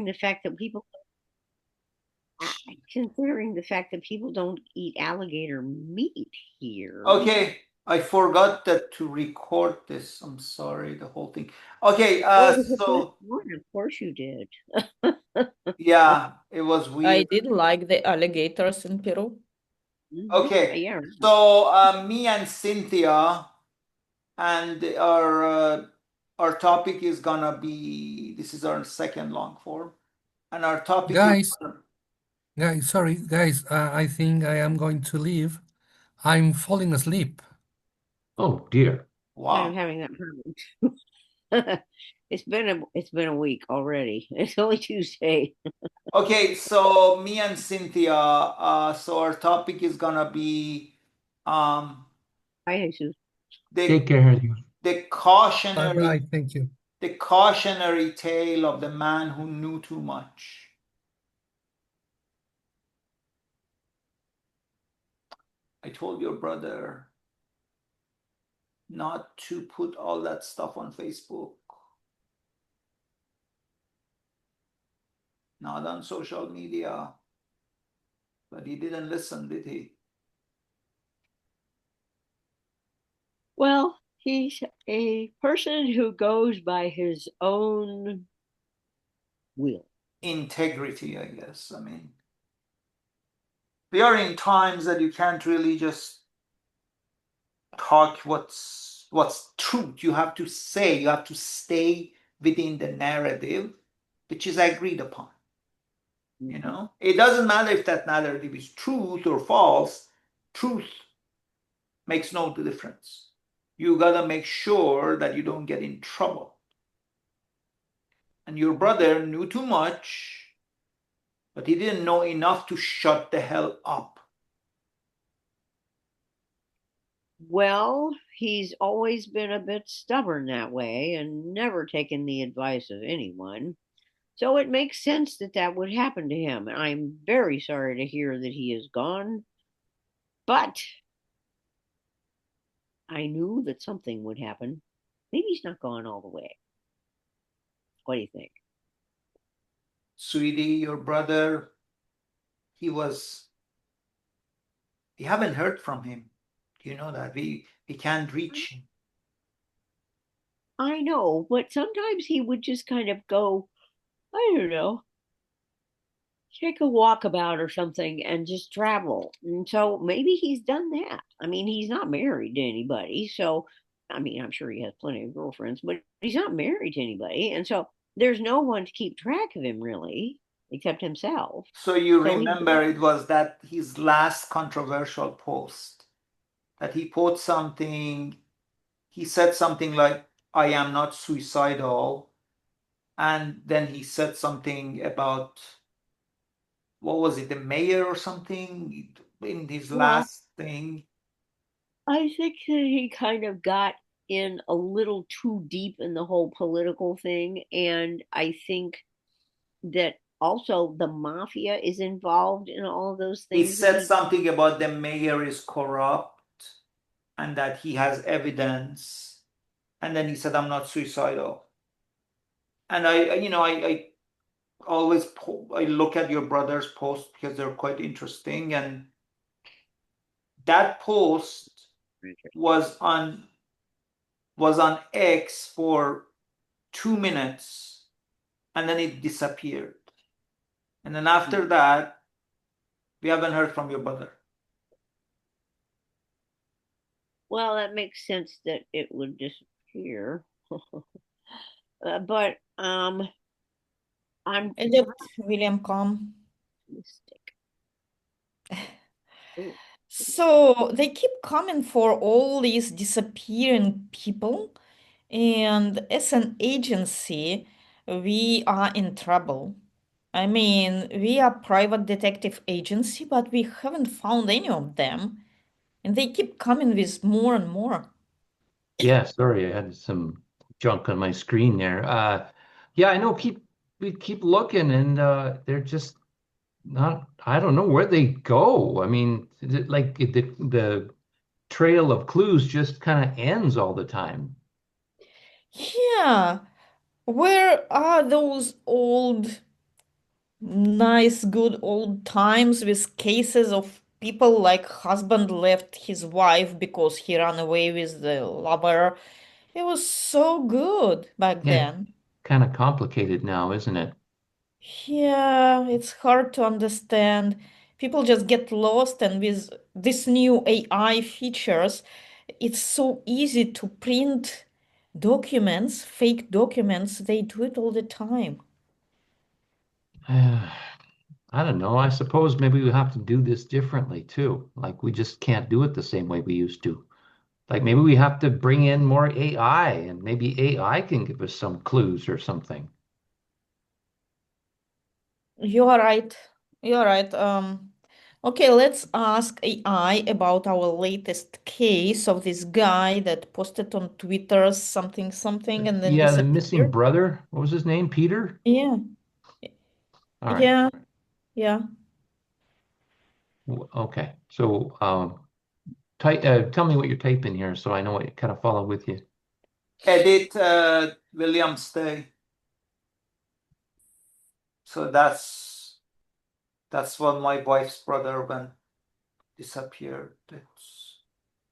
the fact that considering the fact that people don't eat alligator meat here. Okay, I forgot that to record this. I'm sorry, the whole thing. Okay, Well, it was the first so one. Of course you did. yeah, it was I weird. did like the alligators in Peru. Okay, Yeah. so me and Cynthia, and our topic is gonna be, this is our second long form, and our topic is Guys, sorry, guys, I think I am going to leave. I'm falling asleep. Oh dear. Kind of wow. having that problem. It's been a week already. It's only Tuesday. Okay, so me and Cynthia, so our topic is gonna be um Hi, Jesus. the Take care. the Bye bye. cautionary Thank you. the cautionary tale of the man who knew too much. I told your brother not to put all that stuff on Facebook, not on social media, but he didn't listen, did he? Well, he's a person who goes by his own will. Integrity, I guess. I mean, we are in times that you can't really just talk what's truth. You have to say, you have to stay within the narrative which is agreed upon. You know, it doesn't matter if that narrative is truth or false. Truth makes no difference. You gotta make sure that you don't get in trouble. And your brother knew too much, but he didn't know enough to shut the hell up. Well, he's always been a bit stubborn that way and never taken the advice of anyone. So it makes sense that that would happen to him. I'm very sorry to hear that he is gone, but I knew that something would happen. Maybe he's not gone all the way. What do you think? Sweetie, your brother, he was, we haven't heard from him. You know that we can't reach him. I know, but sometimes he would just kind of go, I don't know, take a walkabout or something and just travel. And so maybe he's done that. I mean, he's not married to anybody. So, I mean, I'm sure he has plenty of girlfriends, but he's not married to anybody. And so there's no one to keep track of him really, except himself. So you So he, remember it was that his last controversial post that he put something, he said something like, I am not suicidal. And then he said something about, what was it, the mayor or something in his well, last thing. I think that he kind of got in a little too deep in the whole political thing. And I think that also the mafia is involved in all of those He things that said he. something about the mayor is corrupt and that he has evidence. And then he said, I'm not suicidal. And I always I look at your brother's posts because they're quite interesting. And that post was on X for 2 minutes and then it disappeared. And then after that, we haven't heard from your brother. Well, that makes sense that it would disappear. But I'm I let William come. optimistic. Oh, So they keep coming for all these disappearing people, and as an agency, we are in trouble. I mean, we are private detective agency, but we haven't found any of them, and they keep coming with more and more. Yeah, sorry, I had some junk on my screen there. Yeah, I know we keep looking and they're just not, I don't know where they go. I mean, is it like the trail of clues just kind of ends all the time. Yeah, where are those old nice, good old times with cases of people like husband left his wife because he ran away with the lover. It was so good back Yeah, then. kind of complicated now, isn't it? Yeah, it's hard to understand. People just get lost, and with this new AI features, it's so easy to print documents, fake documents. They do it all the time. I don't know. I suppose maybe we have to do this differently too. Like we just can't do it the same way we used to. Like maybe we have to bring in more AI and maybe AI can give us some clues or something. You are right. You are right. Okay, let's ask AI about our latest case of this guy that posted on Twitter something something and then Yeah, the missing disappeared. brother. What was his name? Peter? Yeah, All right. yeah, yeah. Okay. So tell me what you're typing here so I know what kind of follow with you. Edit Williams Day. So that's when my wife's brother went disappeared.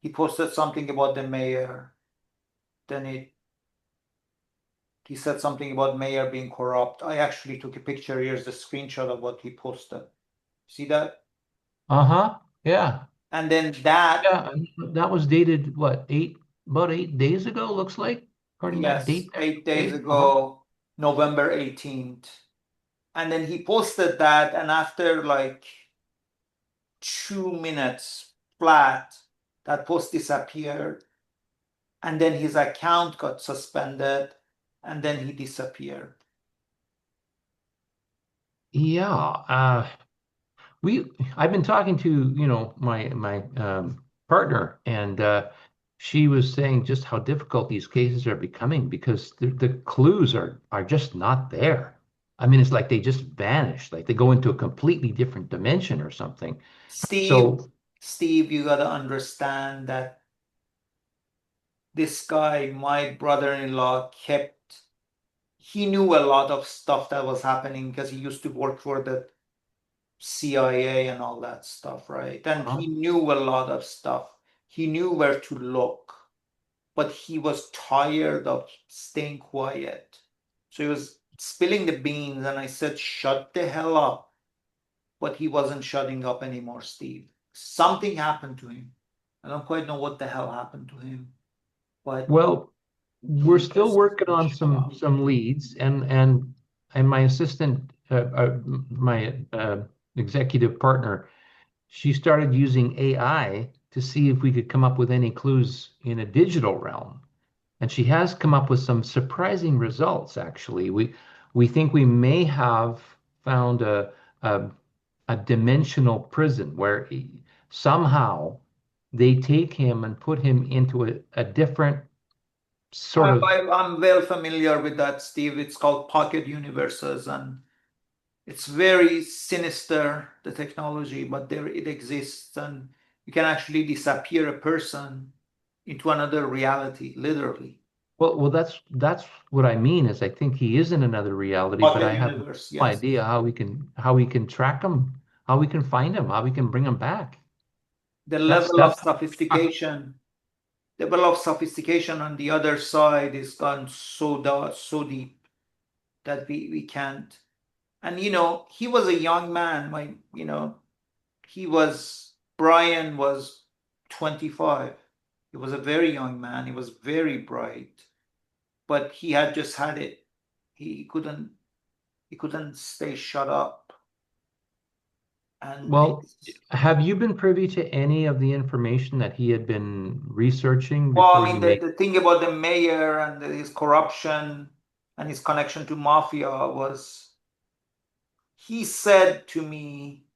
He posted something about the mayor. Then he said something about mayor being corrupt. I actually took a picture. Here's the screenshot of what he posted. See that? Uh-huh. Yeah. And then that, Yeah. That was dated what, about 8 days ago, looks like, according to that yes, date there. 8 days Uh-huh. ago, November 18th. And then he posted that, and after like 2 minutes flat, that post disappeared. And then his account got suspended, and then he disappeared. Yeah. I've been talking to, my partner, and she was saying just how difficult these cases are becoming because the clues are just not there. I mean, it's like they just vanish, like they go into a completely different dimension or something. Steve, So, Steve, you gotta understand that this guy, my brother-in-law, he knew a lot of stuff that was happening because he used to work for the CIA and all that stuff, right? And uh, he knew a lot of stuff. He knew where to look, but he was tired of staying quiet. So he was spilling the beans, and I said, shut the hell up. But he wasn't shutting up anymore, Steve. Something happened to him. I don't quite know what the hell happened to him, but well, we're he still just working didn't on shut up. some leads, and my assistant, my executive partner, she started using AI to see if we could come up with any clues in a digital realm. And she has come up with some surprising results, actually. We think we may have found a, a dimensional prison where somehow they take him and put him into a different sort of. I'm well familiar with that, Steve. It's called pocket universes, and it's very sinister, the technology, but there it exists, and you can actually disappear a person into another reality, literally. Well, that's what I mean is I think he is in another reality, but Pocket I have no universe, yes. idea how we can track him, how we can find him, how we can bring him back. The That's level of that's sophistication, the level of sophistication on the other side is gone so deep that we can't. And he was a young man. Brian was 25. He was a very young man. He was very bright, but he had just had it. He couldn't stay shut up. And well, have you been privy to any of the information that he had been researching well, I before mean, he the, made? the thing about the mayor and his corruption and his connection to mafia was, he said to me,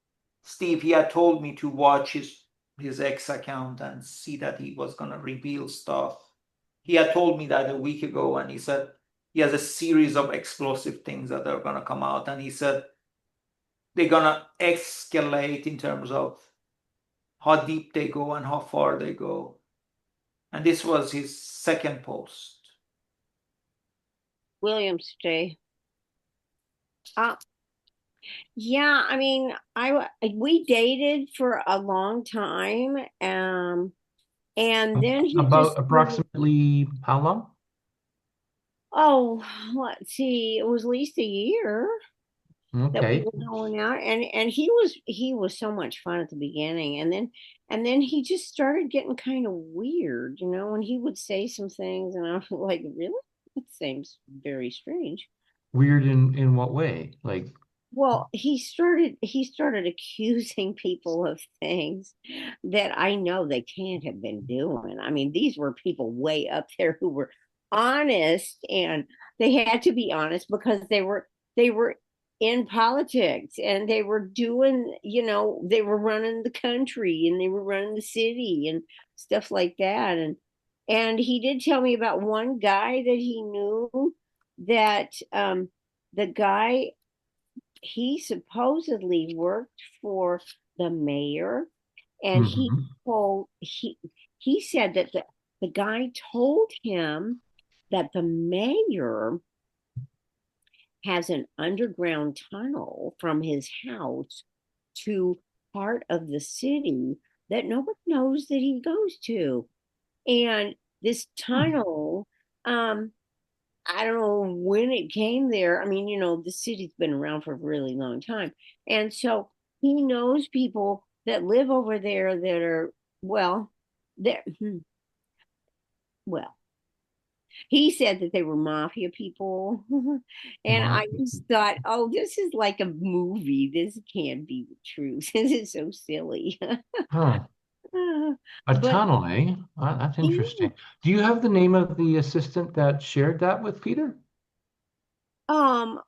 Steve, he had told me to watch his ex account and see that he was gonna reveal stuff. He had told me that a week ago, and he said he has a series of explosive things that are gonna come out, and he said they're gonna escalate in terms of how deep they go and how far they go. And this was his second post. Williams Day. Uh, Yeah, I mean, we dated for a long time, and then he just About approximately how long? oh, let's see, it was at least a year that we Okay. were going out, and he was so much fun at the beginning, and then he just started getting kind of weird, and he would say some things, and I was like, really? That seems very strange. Weird in what way? Like, Well, he started accusing people of things that I know they can't have been doing. I mean, these were people way up there who were honest, and they had to be honest because they were in politics, and they were doing, they were running the country, and they were running the city and stuff like that. And he did tell me about one guy that he knew that the guy he supposedly worked for the mayor, and he mhm. told he said that the guy told him that the mayor has an underground tunnel from his house to part of the city that nobody knows that he goes to. And this Hmm. tunnel, I don't know when it came there. I mean, the city's been around for a really long time. And so he knows people that live over there that are, well, they're, well, he said that they were mafia people. And I Mafia. just thought, oh, this is like a movie. This can't be the truth. This is so silly. Huh. A But tunnel, eh? That's yeah, interesting. Do you have the name of the assistant that shared that with Peter? um,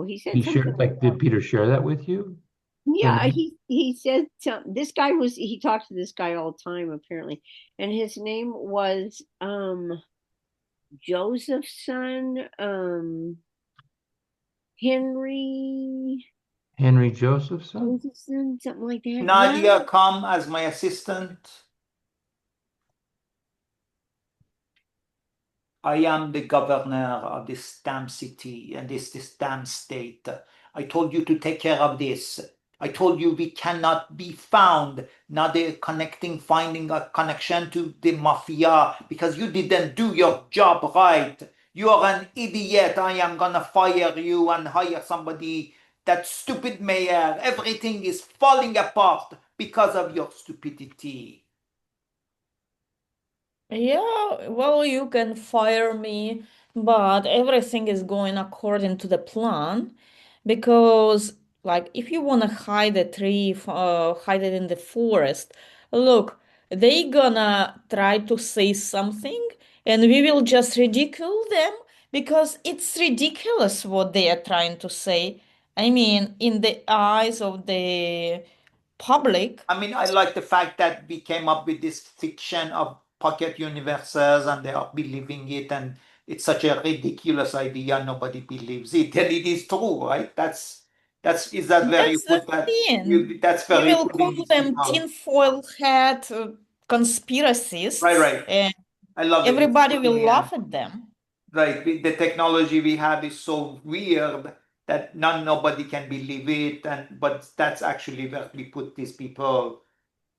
he said He something shared, like, did about. Peter share that with you? The Yeah, name? he said this guy he talked to this guy all the time apparently, and his name was Joseph's son, Henry Henry Josephson? Josephson, something like that. Yeah. Nadia come as my assistant. I am the governor of this damn city and this damn state. I told you to take care of this. I told you we cannot be found, not a finding a connection to the mafia because you didn't do your job right. You are an idiot. I am gonna fire you and hire somebody. That stupid mayor. Everything is falling apart because of your stupidity. Yeah, well, you can fire me, but everything is going according to the plan because, like, if you want to hide a tree, hide it in the forest, look, they gonna try to say something and we will just ridicule them because it's ridiculous what they are trying to say. I mean, in the eyes of the public. I mean, I like the fact that we came up with this fiction of pocket universes and they are believing it, and it's such a ridiculous idea. Nobody believes it, and it is true, right? That's is that where you That's the put that? thing. That's We where you're will call putting these them people. tinfoil hat Right, conspiracists, right. and I love it. It's everybody will putting laugh at them. right. The technology we have is so weird that nobody can believe it, and but that's actually where we put these people.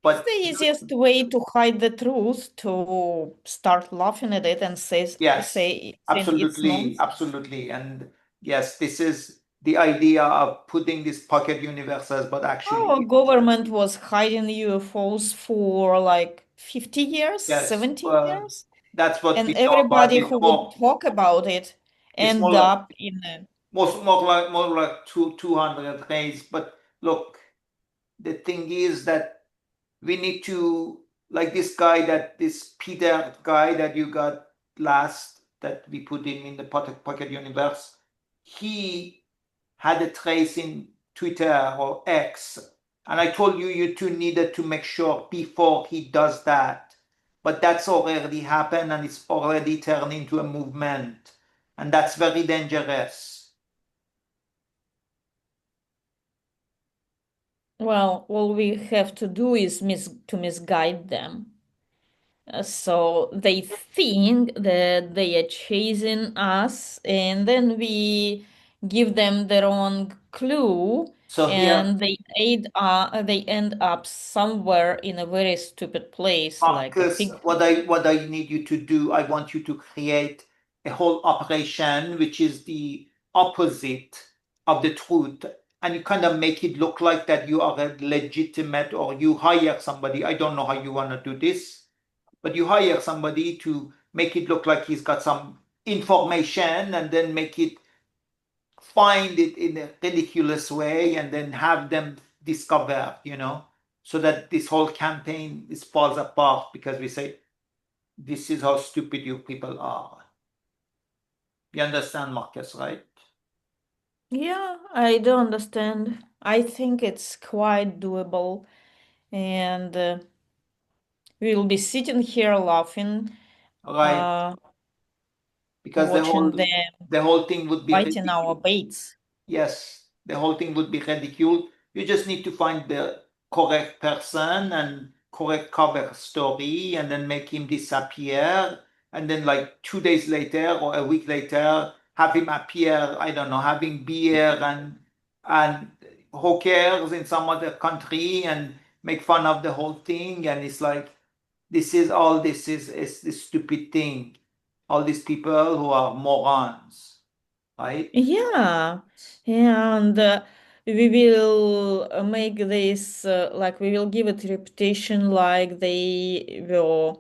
It's But the easiest way to hide the truth, to start laughing at it and yes, say saying it's absolutely, nonsense. absolutely. And yes, this is the idea of putting these pocket universes, but actually, Our government was hiding UFOs for like 50 years, yes, 70 well, years, that's what and we know about everybody it. who would talk about it It's end up in a more like 200 days. But look, the thing is that we need to like this Peter guy that you got last that we put him in the pocket universe. He had a trace in Twitter or X. And I told you, you two needed to make sure before he does that. But that's already happened and it's already turned into a movement. And that's very dangerous. well, all we have to do is to misguide them. So they think that they are chasing us, and then we give them the wrong clue, So here, and they end up somewhere in a very stupid place, like a Marcus, pig. what I need you to do, I want you to create a whole operation which is the opposite of the truth, and you kind of make it look like that you are a legitimate, or you hire somebody. I don't know how you want to do this, but you hire somebody to make it look like he's got some information, and then make it find it in a ridiculous way, and then have them discover, so that this whole campaign falls apart, because we say, this is how stupid you people are. You understand, Marcus, right? Yeah, I do understand. I think it's quite doable, and we'll be sitting here laughing, Right, because watching them the whole thing would be biting our ridiculous. baits. Yes, the whole thing would be ridiculed. You just need to find the correct person and correct cover story, and then make him disappear. And then, like 2 days later or a week later, have him appear, I don't know, having beer and hookers in some other country, and make fun of the whole thing. And it's like, this is this stupid thing. All these people who are morons, right? Yeah, and we will make this like we will give it reputation like they were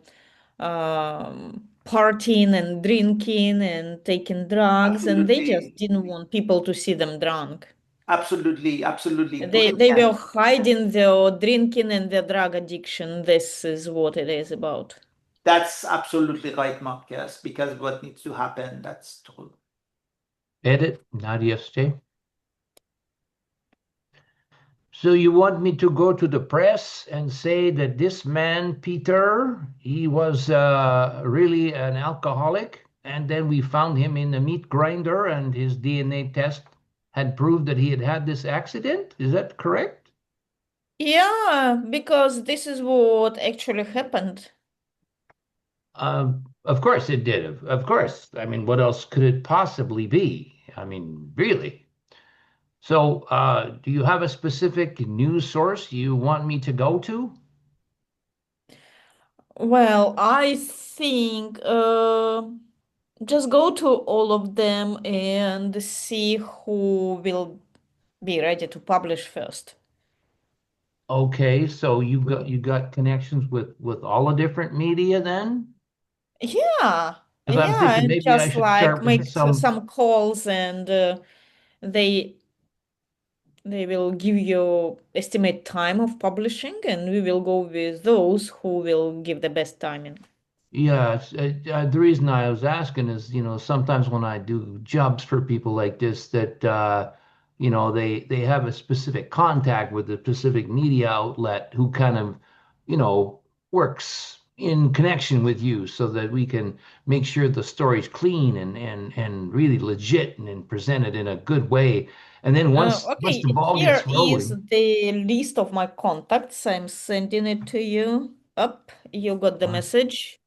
partying and drinking and taking drugs, and they just Absolutely. didn't want people to see them drunk. Absolutely, absolutely They were brilliant. hiding their drinking and their drug addiction. This is what it is about. That's absolutely right, Marcus, because what needs to happen, that's true. Edit, Nadia stay. So you want me to go to the press and say that this man, Peter, he was really an alcoholic, and then we found him in a meat grinder, and his DNA test had proved that he had had this accident? Is that correct? Yeah, because this is what actually happened. Of course it did. Of course. I mean, what else could it possibly be? I mean, really. So, do you have a specific news source you want me to go to? Well, I think just go to all of them and see who will be ready to publish first. Okay, so you got connections with all the different media then? Yeah, Because I'm yeah, thinking and maybe I just should like start with make some. some calls, and they they will give you estimate time of publishing, and we will go with those who will give the best timing. Yeah, the reason I was asking is, sometimes when I do jobs for people like this, that they have a specific contact with a specific media outlet who kind of, works in connection with you, so that we can make sure the story's clean and really legit, and presented in a good way. And then once Okay, the ball here gets is rolling. the list of my contacts. I'm sending it to you. Up, you got the message.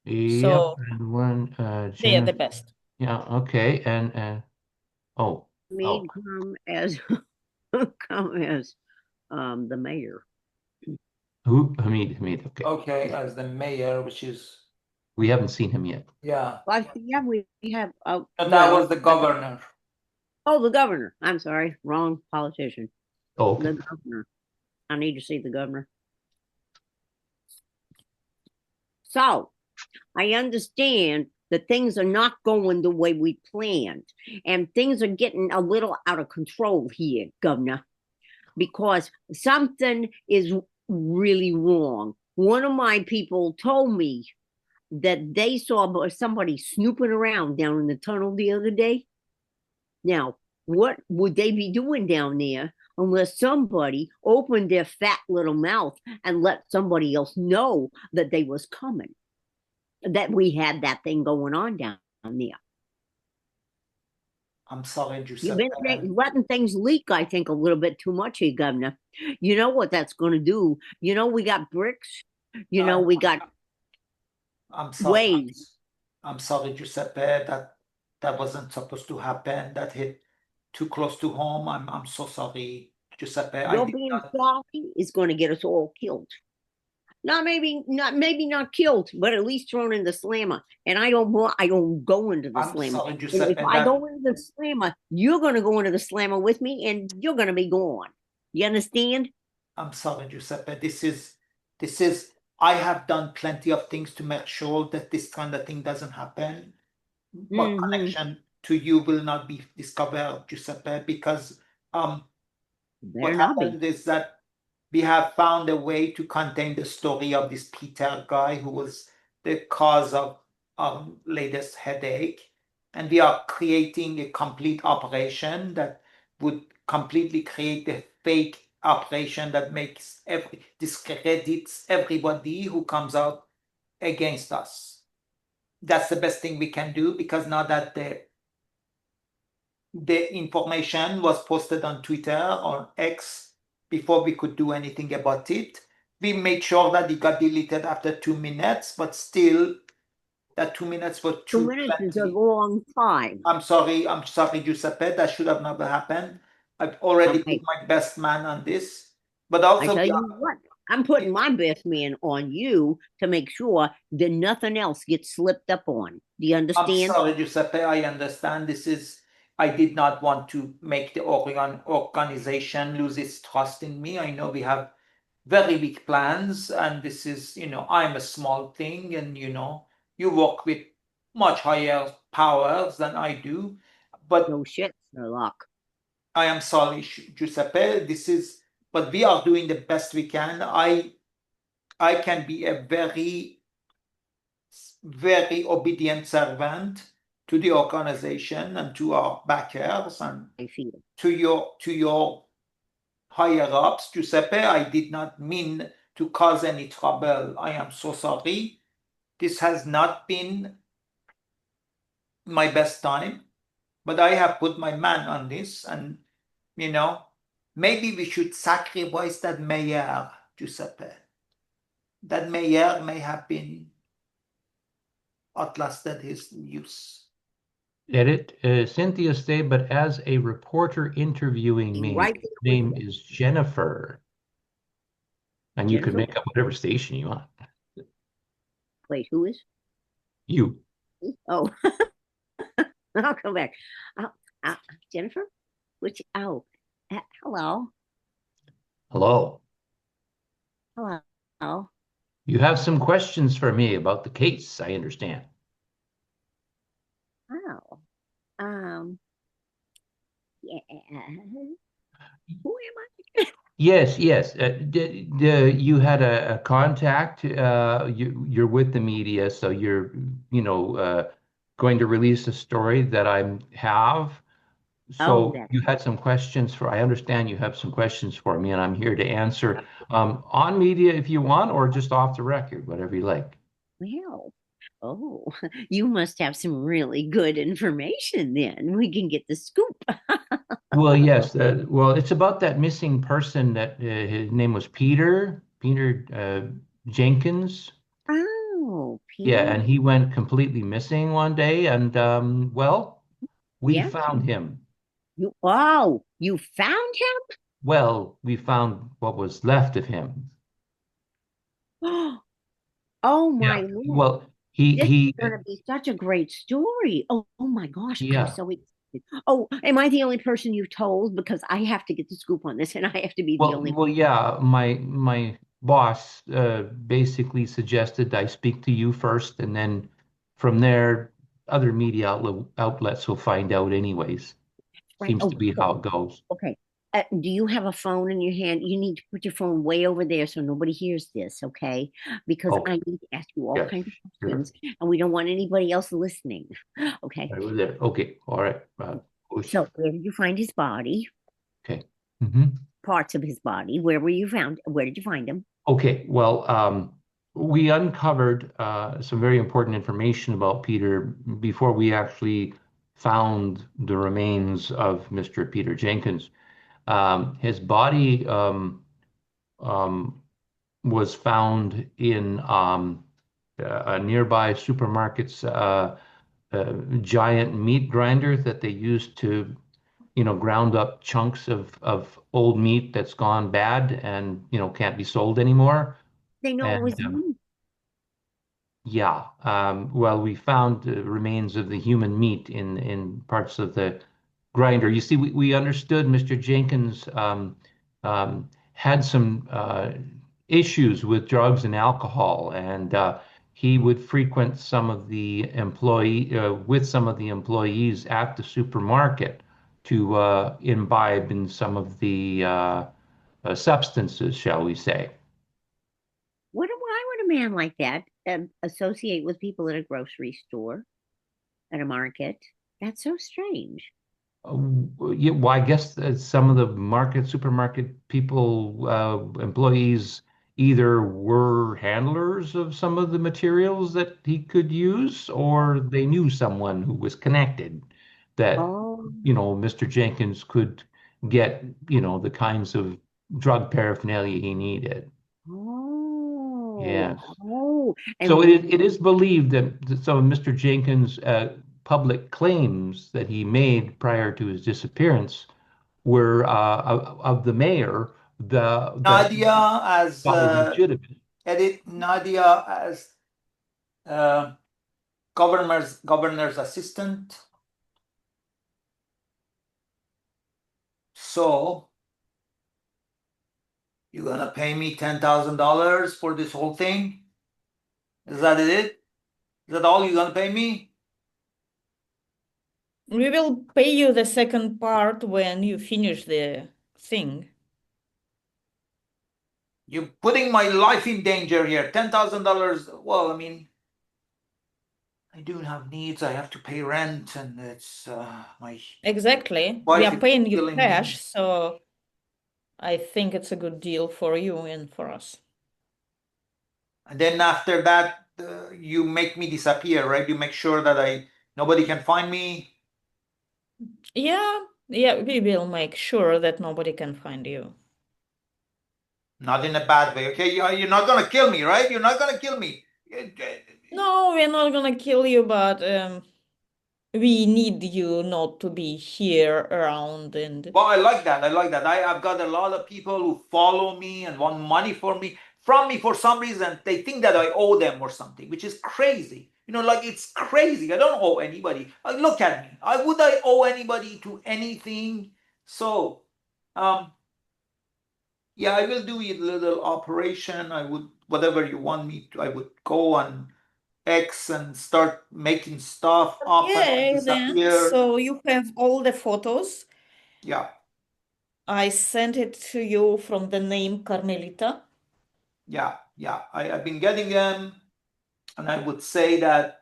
Yep, So and one they are the Jennifer. best. Yeah, okay, and oh. Oh, Made come as come as the mayor. who? Hamid. Okay. Okay, as the mayor, which is, We haven't seen him yet. yeah. Well, yeah, we have. But that Well, was the governor. oh, the governor. I'm sorry, wrong politician. Oh, okay. The governor. I need to see the governor. So I understand that things are not going the way we planned, and things are getting a little out of control here, Governor, because something is really wrong. One of my people told me that they saw somebody snooping around down in the tunnel the other day. Now, what would they be doing down there unless somebody opened their fat little mouth and let somebody else know that they was coming, that we had that thing going on down there? I'm sorry, You've Giuseppe. been letting things leak, I think, a little bit too much here, Governor. You know what that's going to do? We got bricks. We got I'm sorry. ways. I'm sorry, Giuseppe. That wasn't supposed to happen. That hit too close to home. I'm so sorry, Giuseppe. I Your did being not. sorry is going to get us all killed. Not killed, but at least thrown in the slammer. And I don't go into the I'm slammer. sorry, And if Giuseppe. I go into the slammer, you're going to go into the slammer with me, and you're going to be gone. You understand? I'm sorry, Giuseppe. This is. I have done plenty of things to make sure that this kind of thing doesn't happen. My Mm-hmm. connection to you will not be discovered, Giuseppe, because what Better not be. happened is that we have found a way to contain the story of this Peter guy who was the cause of latest headache. And we are creating a complete operation that would completely create a fake operation that discredits everybody who comes out against us. That's the best thing we can do, because now that the information was posted on Twitter or X before we could do anything about it. We made sure that it got deleted after 2 minutes, but still, that 2 minutes were 2 minutes is a plenty. long time. I'm sorry, Giuseppe. That should have never happened. I've already put Okay. my best man on this, but I also tell you what, I'm putting my best man on you to make sure that nothing else gets slipped up on. Do you I'm understand? sorry, Giuseppe. I understand I did not want to make the organization lose its trust in me. I know we have very big plans, and this is, I'm a small thing, and you work with much higher powers than I do. But No shit, Sherlock. I am sorry, Giuseppe. But we are doing the best we can. I can be a very, very obedient servant to the organization and to our backers and I feel. to your higher ups, Giuseppe. I did not mean to cause any trouble. I am so sorry. This has not been my best time, but I have put my man on this, and maybe we should sacrifice that mayor, Giuseppe. That mayor may have been outlasted his use. Edit, Cynthia stay, but as a reporter interviewing Be me, right his there with name you. is Jennifer, and you can Jennifer, make up whatever station you want. wait, who is? You. Oh, I'll come back. Uh, uh, Jennifer? Hello. Hello. Hello. You have some questions for me about the case, I understand. Oh, um, yeah. Who am I? Yes, yes. You had a contact. You're with the media, so you're, going to release a story that I have. Oh, So that's you had some questions I understand you have some questions for me, and I'm here to answer on media if you want, or just off the record, whatever you like. well. Oh, you must have some really good information then. We can get the scoop. Well, yes. Well, it's about that missing person that his name was Peter Jenkins. Oh, Yeah, Peter. and he went completely missing one day, and well, we Yeah. found him. You found Well, we found what was left of him. him? Oh Yeah. my Lord. Well, he This is he going to be such a great story. Oh my gosh. I'm yeah. so excited. Oh, am I the only person you've told? Because I have to get the scoop on this and I have to be the only. Well, yeah. My boss basically suggested I speak to you first, and then from there, other media outlets will find out anyways. Right. Seems to Oh, be oh, how it goes. okay. Do you have a phone in your hand? You need to put your phone way over there so nobody hears this, okay? Because Oh, I need to ask you all yeah, kinds of sure. questions and we don't want anybody else listening. Okay. I was there. Okay, all right. Push. So, where did you find his body? Okay. hmm Parts of his body. Where were you found? Where did you find him? Okay. Well, we uncovered some very important information about Peter before we actually found the remains of Mr. Peter Jenkins. His body was found in a nearby supermarket's giant meat grinder that they used to ground up chunks of old meat that's gone bad and, can't be sold anymore. They know it And was me. yeah, well, we found the remains of the human meat in parts of the grinder. You see, we understood Mr. Jenkins had some issues with drugs and alcohol, and he would frequent some of the employee with some of the employees at the supermarket to imbibe in some of the substances, shall we say. Why would a man like that associate with people at a grocery store, at a market? That's so strange. Yeah, well, I guess that some of the supermarket people, employees either were handlers of some of the materials that he could use, or they knew someone who was connected that, Oh, Mr. Jenkins could get, the kinds of drug paraphernalia he needed. oh, Yes. oh. So And it is believed that some of Mr. Jenkins' public claims that he made prior to his disappearance were of the mayor, that he Nadia as thought was legitimate. edit Nadia as uh, governor's assistant. So you're gonna pay me $10,000 for this whole thing? Is that it? Is that all you're gonna pay me? We will pay you the second part when you finish the thing. You're putting my life in danger here. $10,000. Well, I mean, I do have needs. I have to pay rent, and it's my Exactly. We wife are is paying you killing me. cash, so I think it's a good deal for you and for us. And then after that, you make me disappear, right? You make sure that nobody can find me. Yeah, we will make sure that nobody can find you. Not in a bad way, okay? You're not gonna kill me, right? You're not gonna kill me. No, we're not gonna kill you, but we need you not to be here around and Well, I like that. I like that. I've got a lot of people who follow me and want money from me for some reason. They think that I owe them or something, which is crazy. Like it's crazy. I don't owe anybody. Look at me. Would I owe anybody to anything? So, yeah, I will do a little operation. I would, whatever you want me to, I would go on X and start making stuff up and okay, then. disappear. So you have all the photos. Yeah, I sent it to you from the name Carmelita. yeah, yeah. I've been getting them, and I would say that,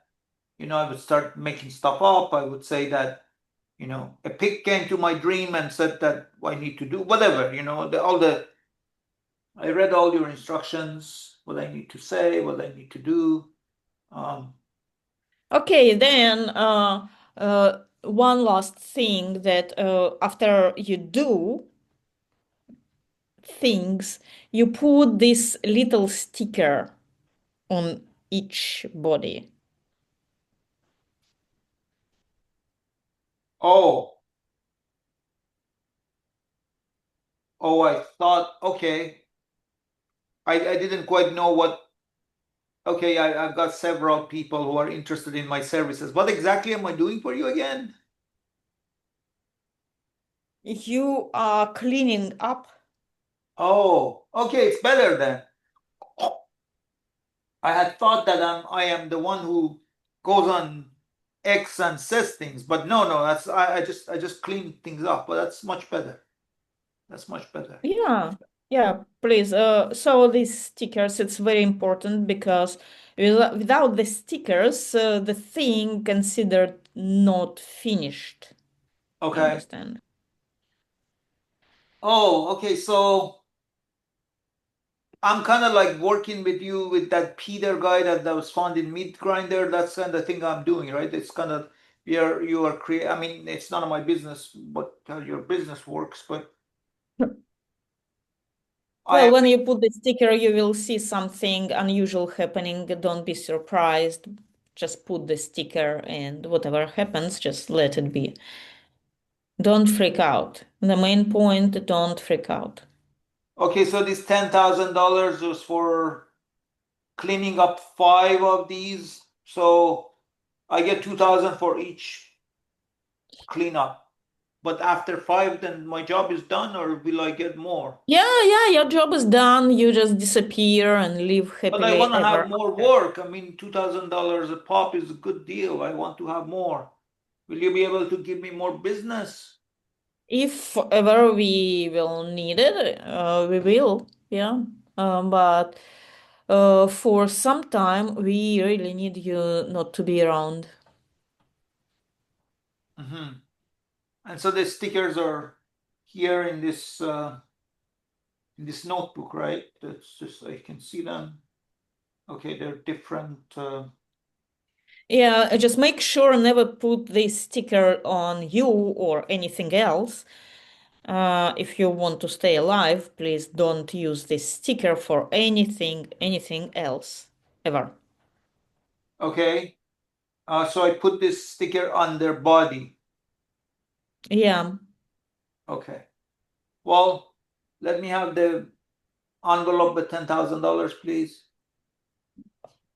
I would start making stuff up. I would say that, a pig came to my dream and said that I need to do whatever, I read all your instructions, what I need to say, what I need to do. Um, Okay, then one last thing that after you do things, you put this little sticker on each body. oh, I thought, okay, I didn't quite know what. Okay, I've got several people who are interested in my services. What exactly am I doing for you again? You are cleaning up. Oh, okay, it's better then. I had thought that I am the one who goes on X and says things, but no, that's I just clean things up. But that's much better. That's much better. Yeah, please. So these stickers, it's very important because without the stickers, the thing considered not finished. You Okay. understand? Oh, okay. So I'm kind of like working with you with that Peter guy that was found in meat grinder. That's kind of the thing I'm doing, right? It's kind of you are create. I mean, it's none of my business what how your business works, but I Well, am when you put the sticker, you will see something unusual happening. Don't be surprised. Just put the sticker and whatever happens, just let it be. Don't freak out. The main point, don't freak out. Okay, so this $10,000 was for cleaning up 5 of these. So I get 2,000 for each cleanup. But after 5, then my job is done, or will I get more? Yeah, your job is done. You just disappear and live But I happily want to ever have more after. work. I mean, $2,000 a pop is a good deal. I want to have more. Will you be able to give me more business? If ever we will need it, we will. Yeah. But for some time, we really need you not to be around. Mm-hmm. And so the stickers are here in this notebook, right? That's just I can see them. Okay, they're different. Yeah, just make sure never put this sticker on you or anything else. If you want to stay alive, please don't use this sticker for anything else, ever. Okay, so I put this sticker on their body. Yeah. Okay. Well, let me have the envelope with $10,000, please.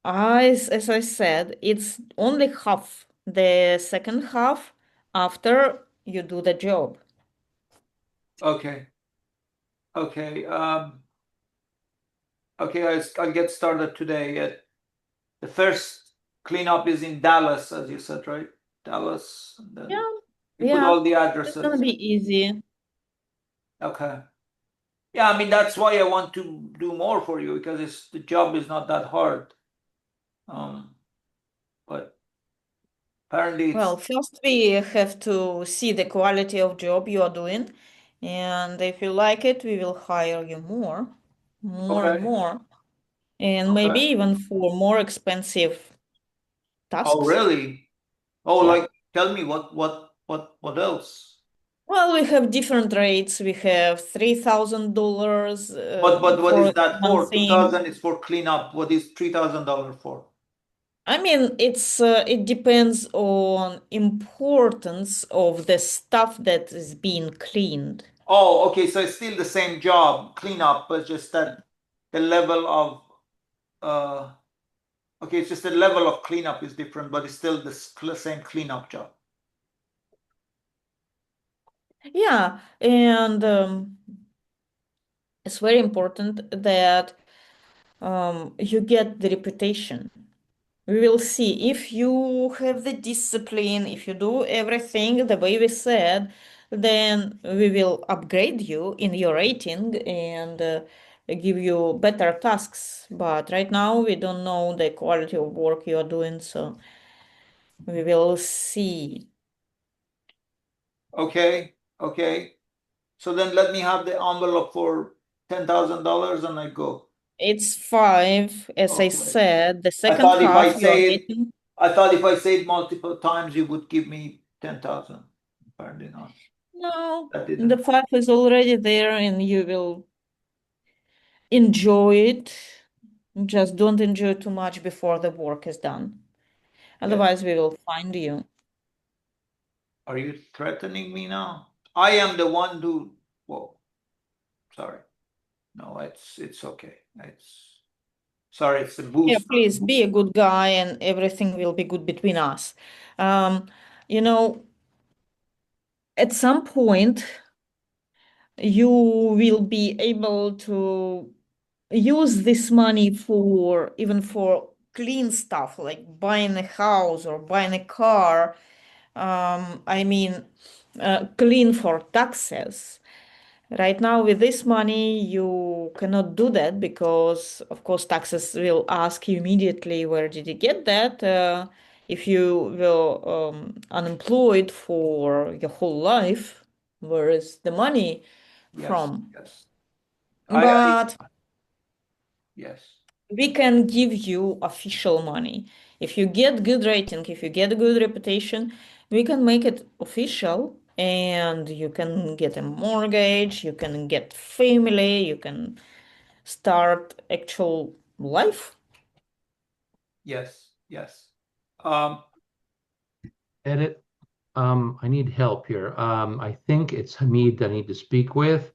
As I said, it's only half. The second half after you do the job. Okay. Okay. Okay, I'll get started today. The first cleanup is in Dallas, as you said, right? Dallas, and then Yeah, you put yeah, all the it's gonna addresses. be easy. Okay. Yeah, I mean that's why I want to do more for you because the job is not that hard. But apparently Well, it's first we have to see the quality of job you are doing, and if you like it, we will hire you more and okay. more, and maybe Okay. even for more expensive Oh, tasks. really? Oh, Yeah. like tell me what else? Well, we have different rates. We have $3,000 But what for is that one for? Two thing. thousand is for cleanup. What is $3,000 for? I mean, it depends on importance of the stuff that is being cleaned. Oh, okay. So it's still the same job, cleanup, but just that the level of okay, it's just the level of cleanup is different, but it's still the same cleanup job. Yeah, and it's very important that you get the reputation. We will see if you have the discipline, if you do everything the way we said, then we will upgrade you in your rating and give you better tasks. But right now, we don't know the quality of work you are doing, so we will see. Okay, okay. So then let me have the envelope for $10,000 and I go. It's five, as I Okay. said. The I second thought if I half you are say it, getting. I thought if I say it multiple times, you would give me 10,000. Apparently not. No, That the didn't. five is already there and you will enjoy it. Just don't enjoy too much before the work is done. Yes. Otherwise, we will find you. Are you threatening me now? I am the one who. Whoa. Sorry. No, it's okay. It's sorry. It's the Yeah, boost. please be a good guy and everything will be good between us. Um, you know, at some point, you will be able to use this money for even for clean stuff like buying a house or buying a car. I mean, clean for taxes. Right now, with this money, you cannot do that because, of course, taxes will ask you immediately, where did you get that? If you were unemployed for your whole life, where is the money Yes. from? Yes. I But yes. we can give you official money. If you get good rating, if you get a good reputation, we can make it official and you can get a mortgage, you can get family, you can start actual life. Yes. Yes. Edit. I need help here. I think it's Hamid that I need to speak with.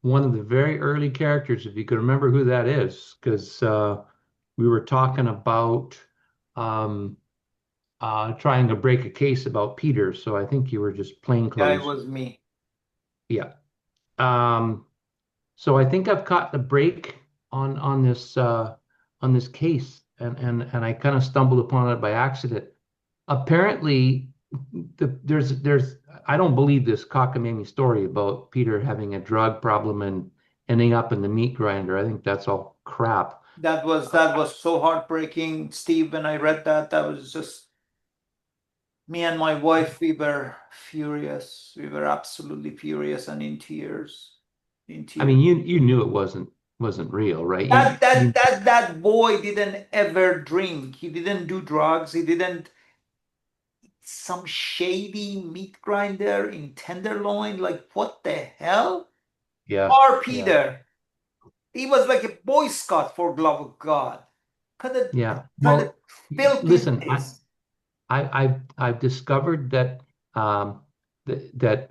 One of the very early characters, if you could remember who that is, because we were talking about um, trying to break a case about Peter. So I think you were just Yeah, it plainclothes. was me. Yeah. Um, so I think I've caught the break on this case, and I kind of stumbled upon it by accident. Apparently, there's I don't believe this cockamamie story about Peter having a drug problem and ending up in the meat grinder. I think that's all crap. That was so heartbreaking, Steve. When I read that, that was just me and my wife. We were furious. We were absolutely furious and in tears. In I mean, tears. you knew it wasn't real, right? That boy didn't ever drink. He didn't do drugs. He didn't some shady meat grinder in Tenderloin. Like what the hell? Yeah, Poor yeah, Peter. He was like a Boy Scout for love of God. yeah. Kind of Well, filth is listen, this? I've discovered that that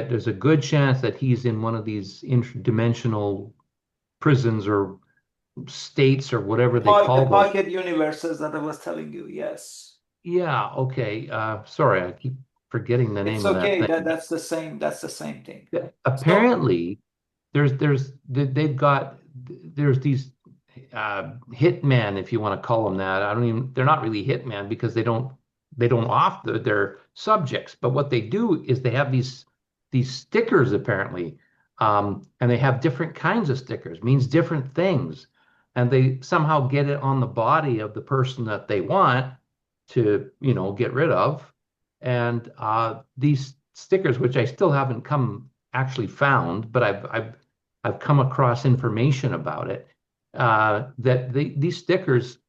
there's a good chance that he's in one of these interdimensional prisons or states or whatever they The call those. pocket universes that I was telling you. Yes, Yeah, okay. Sorry, I keep forgetting the it's name of that okay. thing. That's the same. That's the same thing. Yeah, So apparently, they've got there's these hitmen, if you want to call them that. I don't even they're not really hitmen because they don't off their subjects. But what they do is they have these stickers apparently, and they have different kinds of stickers, means different things, and they somehow get it on the body of the person that they want to get rid of, and these stickers, which I still haven't come actually found, but I've come across information about it, that these stickers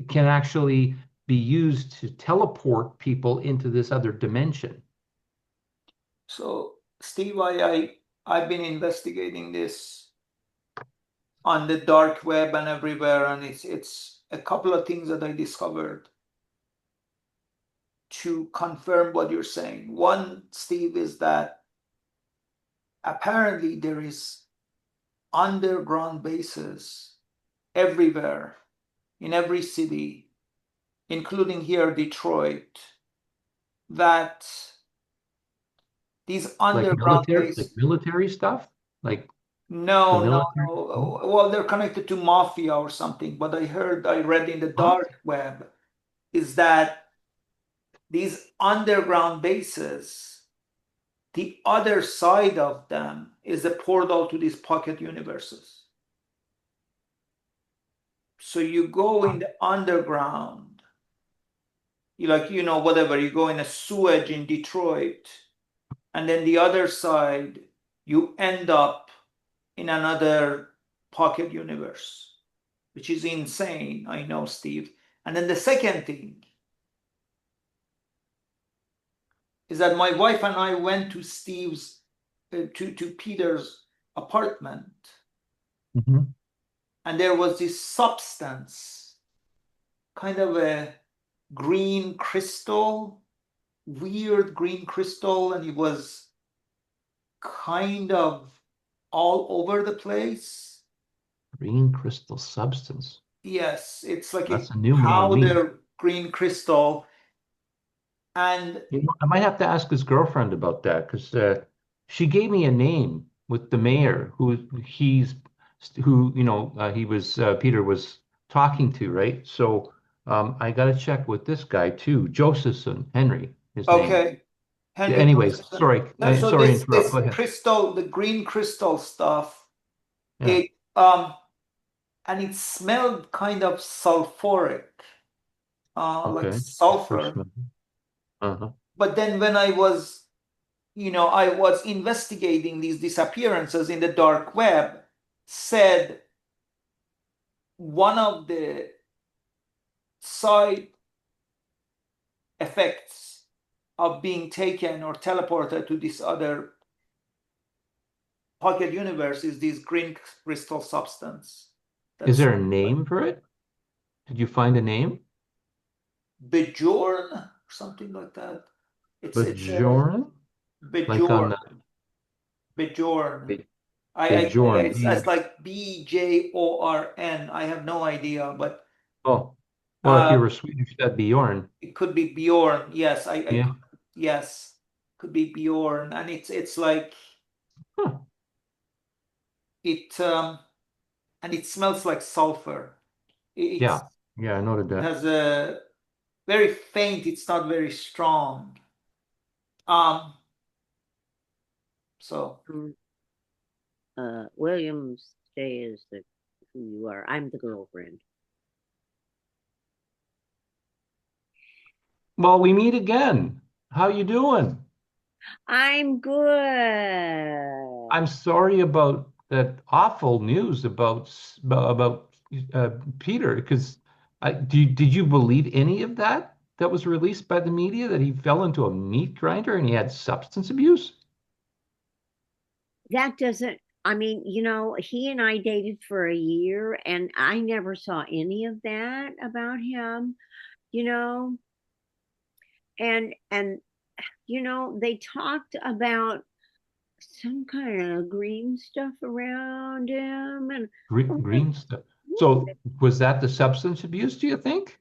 can actually be used to teleport people into this other dimension. Steve, I've been investigating this on the dark web and everywhere, and it's a couple of things that I discovered to confirm what you're saying. One, Steve, is that apparently there is underground bases everywhere in every city, including here, Detroit, that these underground Like bases. military stuff, like the No, no, military. no. Well, they're connected to mafia or something, but I read in the Huh? dark web is that these underground bases, the other side of them is a portal to these pocket universes. So you go in the underground, whatever, you go in a sewage in Detroit, and then the other side, you end up in another pocket universe, which is insane. I know, Steve. And then the second thing is that my wife and I went to to Peter's apartment, Mhm. and there was this substance, kind of a green crystal, weird green crystal, and it was kind of all over the place. Green crystal substance. Yes, it's like a That's a new one on me. powder green crystal. And I might have to ask his girlfriend about that because she gave me a name with the mayor who he was Peter was talking to, right? So I got to check with this guy too, Josephson Henry, his name. okay, Yeah, Henry anyways, Josephson. sorry, So sorry to this interrupt. Go ahead. crystal, the green crystal stuff, Yeah. it and it smelled kind of sulfuric, like Okay. First sulfur. one. Uh-huh. But then when I was investigating these disappearances in the dark web, said one of the side effects of being taken or teleported to this other pocket universe is this green crystal substance. Is That's there a name for it? Did you find a name? bejorn or something like that. It's Bajorn? Like on Bjorn. Bjorn. the Bajorn. It's like Bjorn. I have no idea, but Oh, well, if you were Swedish, that'd be Bjorn. it could be Bjorn. Yes, Yeah. yes, could be Bjorn, and it's like Huh. it and it smells like sulfur. Yeah. Yeah, I noted It that. has a very faint. It's not very strong. So William Stay is who you are. I'm the girlfriend. Well, we meet again. How you doing? I'm good. I'm sorry about that awful news about Peter, because did you believe any of that was released by the media, that he fell into a meat grinder and he had substance abuse? That doesn't, I mean, he and I dated for a year and I never saw any of that about him, you know, and they talked about some kind of green stuff around him and Green stuff. So was that the substance abuse, do you think?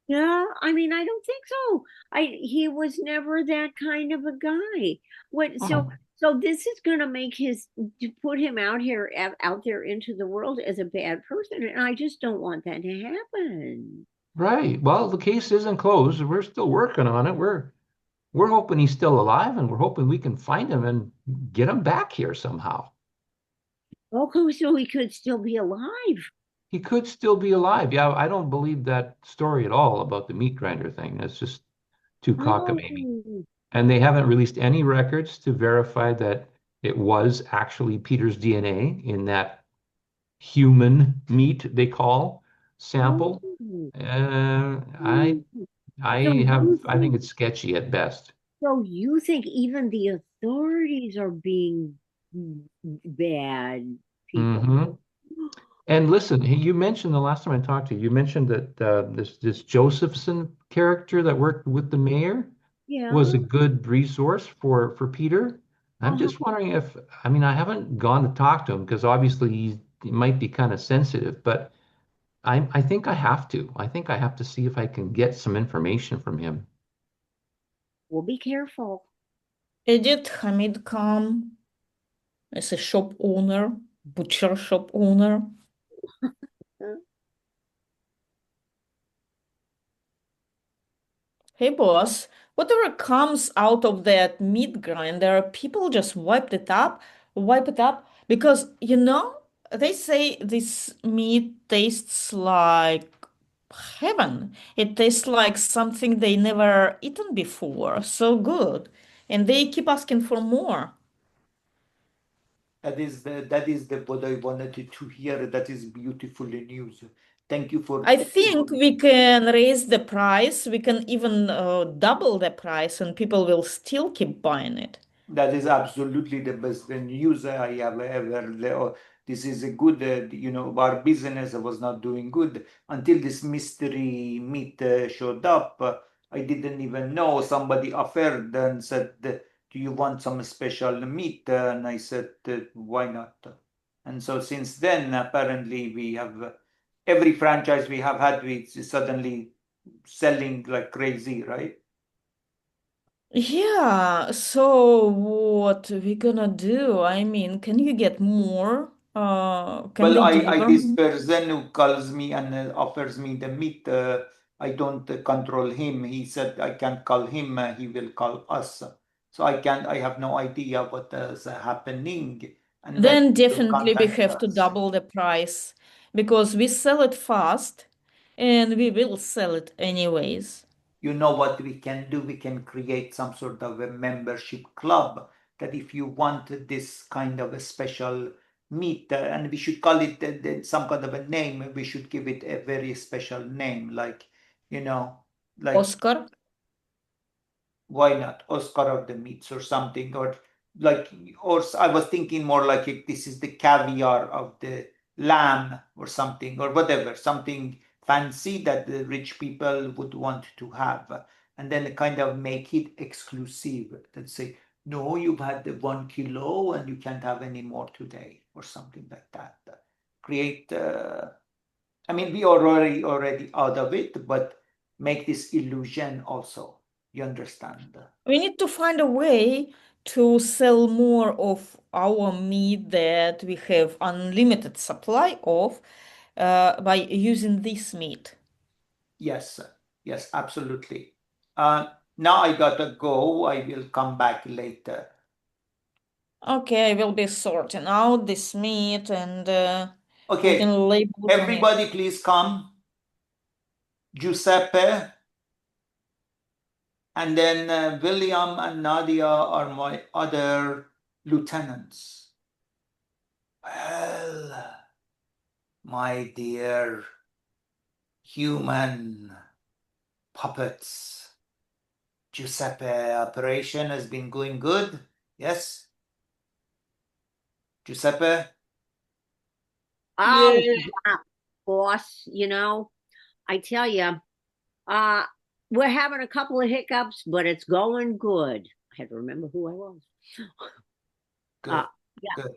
yeah, I mean, I don't think so. He was never that kind of a guy. What Oh, so this is going to make to put him out here out there into the world as a bad person, and I just don't want that to happen. right. Well, the case isn't closed. We're still working on it. We're hoping he's still alive, and we're hoping we can find him and get him back here somehow. Okay, so he could still be alive. He could still be alive. Yeah, I don't believe that story at all about the meat grinder thing. That's just too cockamamie. Oh, And they haven't released any records to verify that it was actually Peter's DNA in that human meat they call sample. oh. Uh, I Hmm. So I think it's sketchy at best. you think even the authorities are being bad people? Hmm. And listen, hey, you mentioned the last time I talked to you, you mentioned that this Josephson character that worked with the mayor Yeah. was a good resource for Peter. I'm Uh-huh. just wondering if, I mean, I haven't gone to talk to him because obviously he might be kind of sensitive, but I think I have to. I think I have to see if I can get some information from him. Well, be careful. Edit Hamid Khan as a shop owner, butcher shop owner. Hey boss, whatever comes out of that meat grinder, people just wipe it up because they say this meat tastes like heaven. It tastes like something they never eaten before. So good. And they keep asking for more. that is the what I wanted to hear. That is beautiful news. Thank you for I think we can raise the price. We can even double the price, and people will still keep buying it. that is absolutely the best news I have ever. This is a good, our business was not doing good until this mystery meat showed up. I didn't even know. Somebody offered and said, "Do you want some special meat?" And I said, "Why not?" And so since then, apparently, we have every franchise we have had, we suddenly selling like crazy, right? Yeah, so what we gonna do? I mean, can you get more? Can Well, they I deliver this more? person who calls me and offers me the meat, I don't control him. He said I can't call him. He will call us. So I have no idea what is happening and when Then he will definitely we contact have to us. double the price because we sell it fast and we will sell it anyways. You know what we can do? We can create some sort of a membership club that if you want this kind of a special meet, and we should call it some kind of a name, we should give it a very special name, like, you know, like Oscar? why not Oscar of the meats or something, or like, or I was thinking more like if this is the caviar of the lamb or something, or whatever, something fancy that the rich people would want to have. and then kind of make it exclusive. Let's say, no, you've had the 1 kilo and you can't have any more today, or something like that. Create, I mean, we are already out of it, but make this illusion also. You understand? We need to find a way to sell more of our meat that we have unlimited supply of by using this meat. Yes, yes, absolutely. Now I gotta go. I will come back later. Okay, I will be sorting out this meat and we Okay, can label it on it. everybody please come. Giuseppe, and then William and Nadia are my other lieutenants. Well, my dear human puppets, Giuseppe, operation has been going good, yes? Giuseppe? Oh, Yeah. yeah, boss, you know, I tell you, we're having a couple of hiccups, but it's going good. I had to remember who I was. Good, Yeah, good.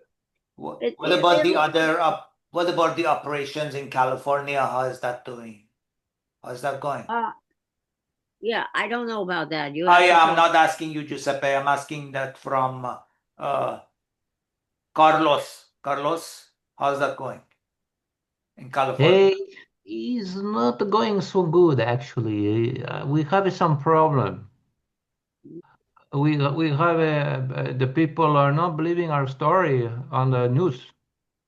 What it, about the it'll, other what about the operations in California? How is that doing? How's that going? yeah, I don't know about that. You I have to am talk. not asking you, Giuseppe. I'm asking that from Carlos. Carlos, how's that going in California? Hey, it's not going so good actually. We have some problem. We have the people are not believing our story on the news.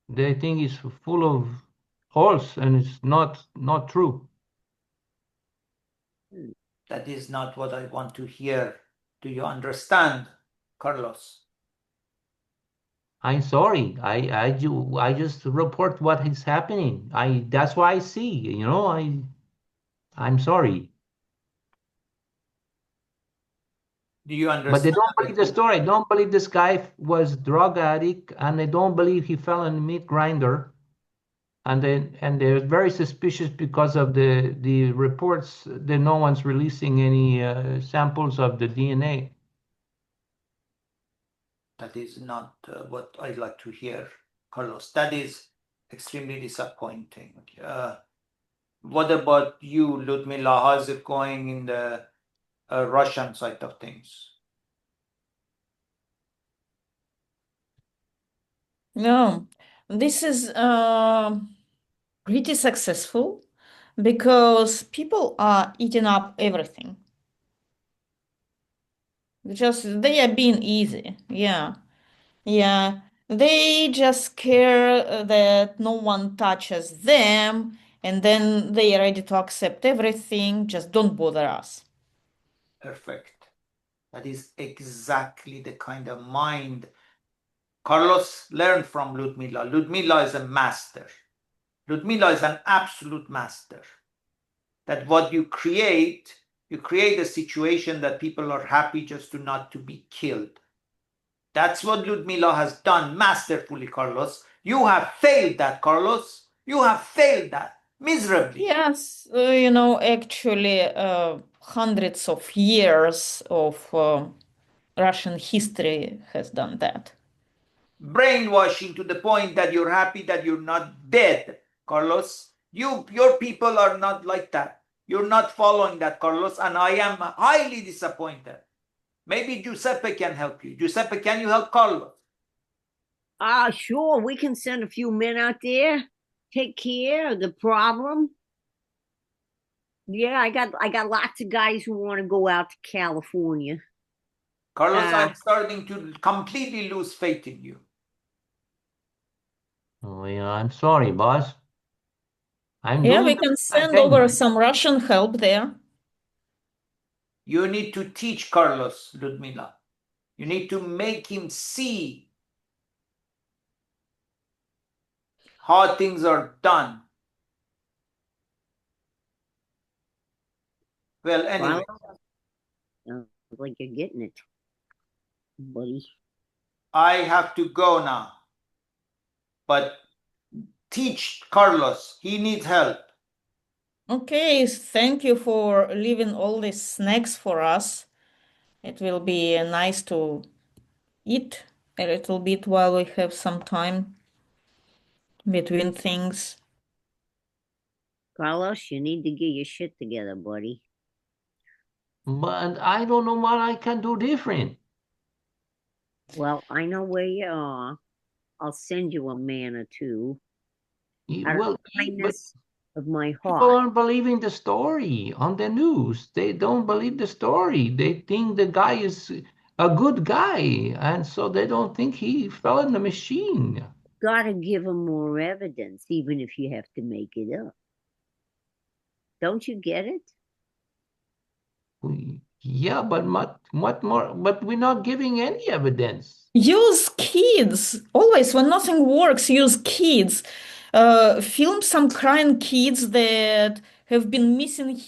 They think it's full of holes and it's not true. That is not what I want to hear. Do you understand, Carlos? I'm sorry. I just report what is happening. That's what I see. I'm sorry. Do you But they understand? don't believe the story. They don't believe this guy was drug addict, and they don't believe he fell in a meat grinder. And they're very suspicious because of the reports that no one's releasing any samples of the DNA. That is not what I like to hear, Carlos. That is extremely disappointing. What about you, Ludmila? How's it going in the Russian side of things? No, this is pretty successful because people are eating up everything. Just they are being easy. Yeah. Yeah. They just care that no one touches them, and then they are ready to accept everything. Just don't bother us. Perfect. That is exactly the kind of mind Carlos learned from Ludmila. Ludmila is a master. Ludmila is an absolute master. That what you create a situation that people are happy just to not to be killed. That's what Ludmila has done masterfully, Carlos. You have failed that, Carlos. You have failed that miserably. Yes, actually, hundreds of years of Russian history has done that. Brainwashing to the point that you're happy that you're not dead, Carlos. Your people are not like that. You're not following that, Carlos, and I am highly disappointed. Maybe Giuseppe can help you. Giuseppe, can you help Carlos? Sure, we can send a few men out there, take care of the problem. Yeah, I got lots of guys who want to go out to California. Carlos, I'm starting to completely lose faith in you. Oh, yeah, I'm sorry, boss. I'm Yeah, doing we the can best I send can. over some Russian help there. You need to teach Carlos, Ludmila. You need to make him see how things are done. Well, anyway. Sounds like you're getting it, buddy. I have to go now. But teach Carlos. He needs help. Okay, thank you for leaving all these snacks for us. It will be nice to eat a little bit while we have some time between things. Carlos, you need to get your shit together, buddy. But I don't know what I can do different. Well, I know where you are. I'll send you a man or two out of Well, the but kindness of my people heart. aren't believing the story on the news. They don't believe the story. They think the guy is a good guy, and so they don't think he fell in the machine. Gotta give them more evidence, even if you have to make it up. Don't you get it? Yeah, but what more? But we're not giving any evidence. Use kids. Always, when nothing works, use kids. Film some crying kids that have been missing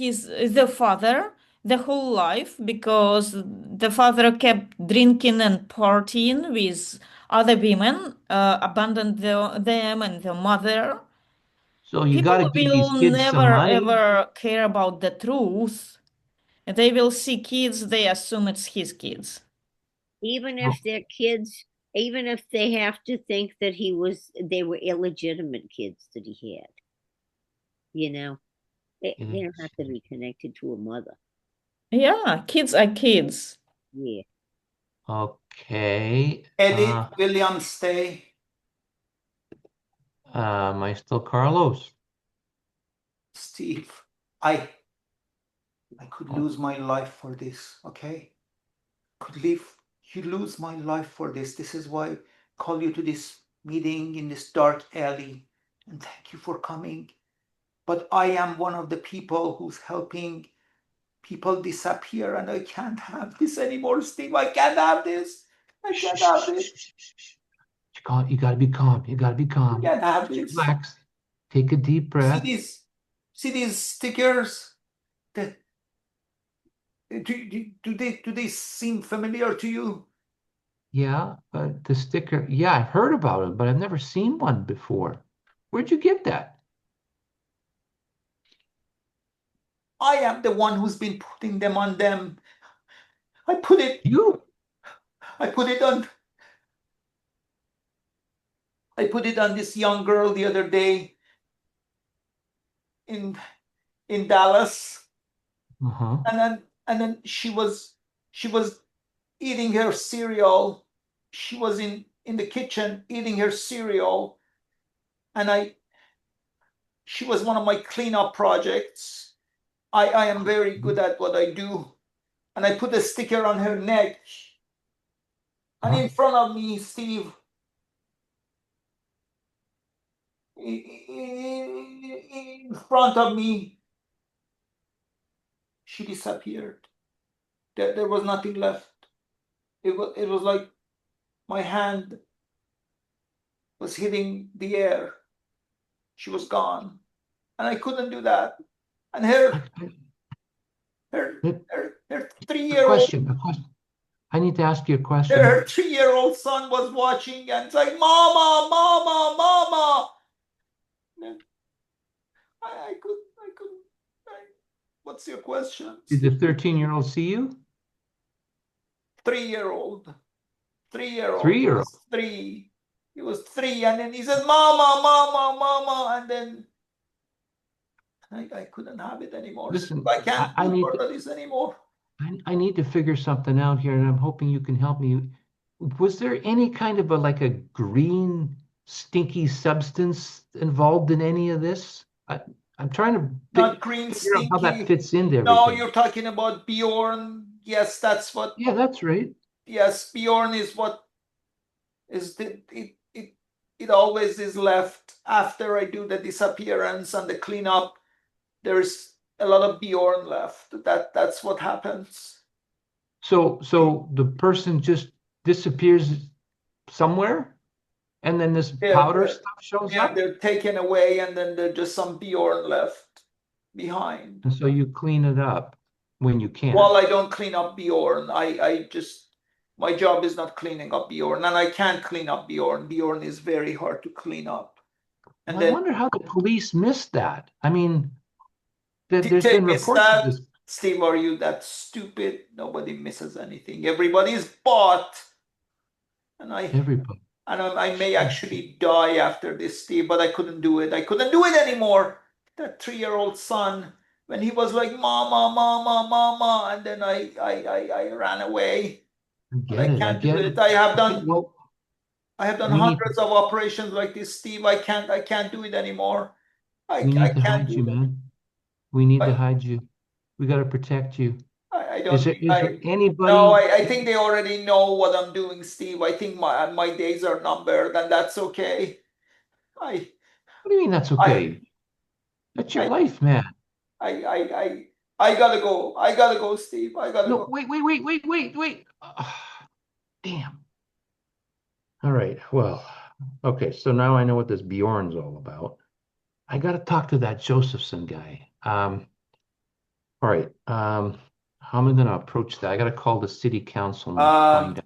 their father the whole life because the father kept drinking and partying with other women, abandoned them and their mother. So you got People to give these will kids some never money. ever care about the truth. They will see kids, they assume it's his kids. Even So if they're kids, even if they have to think that they were illegitimate kids that he had, you know, they don't have to be connected to a mother. Yeah, kids are kids. Yeah. okay. Edit, William, stay. Am I still Carlos? Steve, I could lose my life for this, okay? You lose my life for this. This is why I call you to this meeting in this dark alley. And thank you for coming. But I am one of the people who's helping people disappear, and I can't have this anymore, Steve. I can't have this. I can't have this. You gotta be calm. You gotta be I calm. can't have this. Relax. Take a deep breath. See these stickers? The, do they seem familiar to you? Yeah, but the sticker. Yeah, I've heard about them, but I've never seen one before. Where'd you get that? I am the one who's been putting them on them. I put it You? I put it on I put it on this young girl the other day in Dallas, Uh-huh. and then she was eating her cereal. She was in the kitchen eating her cereal, and she was one of my cleanup projects. I am very good at what I do, and I put a sticker on her neck, and Huh? in front of me, Steve, in front of me, she disappeared. There was nothing left. It was like my hand was hitting the air. She was gone, and I couldn't do that. And I, her I, her a 3-year-old question. A question. I need to ask you a her question. 3-year-old son was watching and saying, "Mama, mama, mama." And I couldn't. What's your question, Did the Steve? 13-year-old see you? 3-year-old, 3-year-old. He 3-year-old. was 3. He was 3, and then he says, "Mama, mama, mama," and then I couldn't have it anymore. Listen, I can't I be need part to, of this anymore. I need to figure something out here, and I'm hoping you can help me. Was there any kind of a green stinky substance involved in any of this? I'm trying to Not green figure out how that stinky. fits into No, everything. you're talking about Bjorn. Yes, that's what. Yeah, that's right. Yes, Bjorn is what is it always is left after I do the disappearance and the cleanup. There's a lot of Bjorn left. That's what happens. So the person just disappears somewhere, and then this powder They're, stuff shows yeah, up, they're taken away, and then there's just some Bjorn left behind. and so you clean it up when you While can. I don't clean up Bjorn, I just my job is not cleaning up Bjorn, and I can't clean up Bjorn. Bjorn is very hard to clean up. And Well, I then wonder how the police missed that. I mean, there's been Is reports of that, this. Steve, are you that stupid? Nobody misses anything. Everybody's bought. And Everybody. I may actually die after this, Steve, but I couldn't do it. I couldn't do it anymore. That 3-year-old son, when he was like, Mama, Mama, Mama, and then I ran away. I But get I it. I can't do get it. it. I have Okay, done well, we need hundreds of operations like this, Steve. I can't do it anymore. I to can't hide do you, it. man. We need to I, hide you. We got to protect you. I don't think Is there anybody? no, I think they already know what I'm doing, Steve. I think my days are numbered, and that's okay. I What do you mean that's I okay? That's your I life, man. I gotta go. I gotta go, Steve. I gotta No, go. wait. Damn. All right. Well, okay. So now I know what this Bjorn's all about. I got to talk to that Josephson guy. All right. How am I going to approach that? I got to call the city council and find out.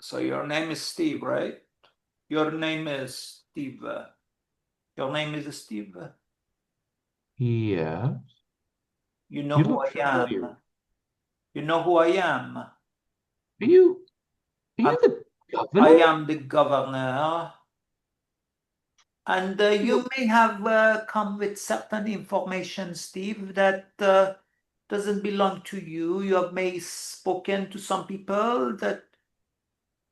So your name is Steve, right? Your name is Steve. Your name is Steve. Yeah. You know You who look I familiar. am. You know who I am. Are you I'm- the I governor? am the governor. And you may have come with certain information, Steve, that doesn't belong to you. You may spoken to some people that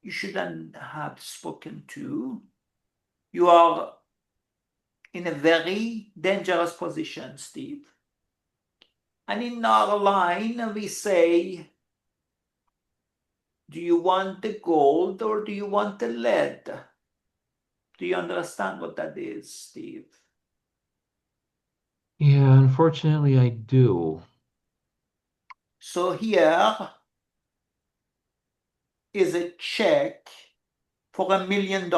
you shouldn't have spoken to. You are in a very dangerous position, Steve. And in our line, we say, do you want the gold or do you want the lead? Do you understand what that is, Steve? Yeah, unfortunately, I do. So here is a check for $1 million,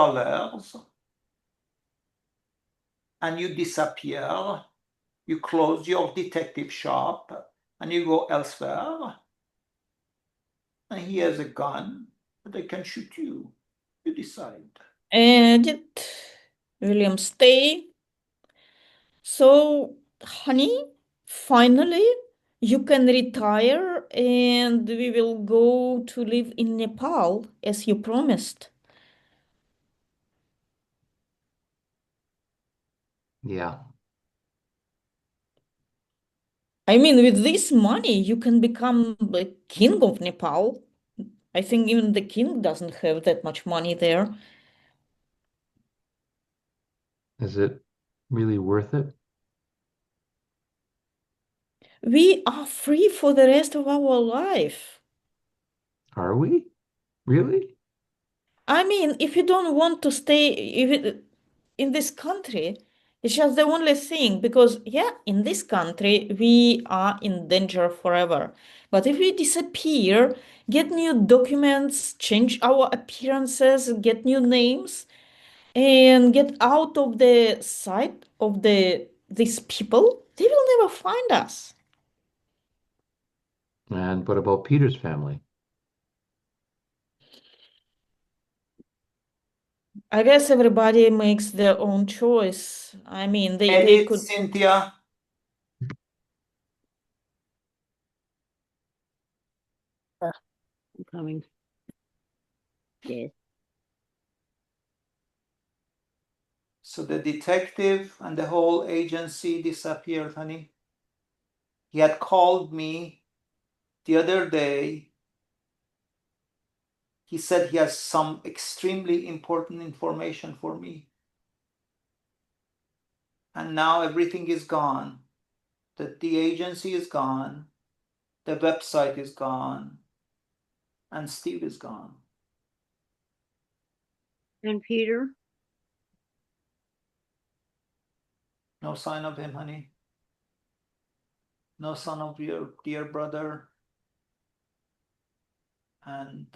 and you disappear. You close your detective shop and you go elsewhere. And he has a gun, but they can shoot you. You decide. Did William stay? So, honey, finally, you can retire and we will go to live in Nepal as you promised. Yeah. I mean, with this money, you can become the king of Nepal. I think even the king doesn't have that much money there. Is it really worth it? We are free for the rest of our life. Are we? Really? I mean, if you don't want to stay in this country, it's just the only thing because, yeah, in this country, we are in danger forever. But if we disappear, get new documents, change our appearances, get new names, and get out of the sight of these people, they will never find us. And what about Peter's family? I guess everybody makes their own choice. I mean, they Edit, could. Cynthia. I'm coming. Yes. So the detective and the whole agency disappeared, honey. He had called me the other day. He said he has some extremely important information for me. And now everything is gone. The agency is gone. The website is gone. And Steve is gone. And Peter? No sign of him, honey. No sign of your dear brother. And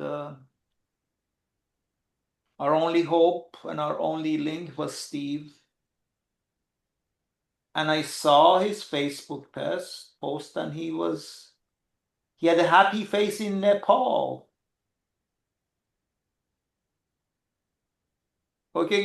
our only hope and our only link was Steve. And I saw his Facebook post, and he had a happy face in Nepal. Okay, guys.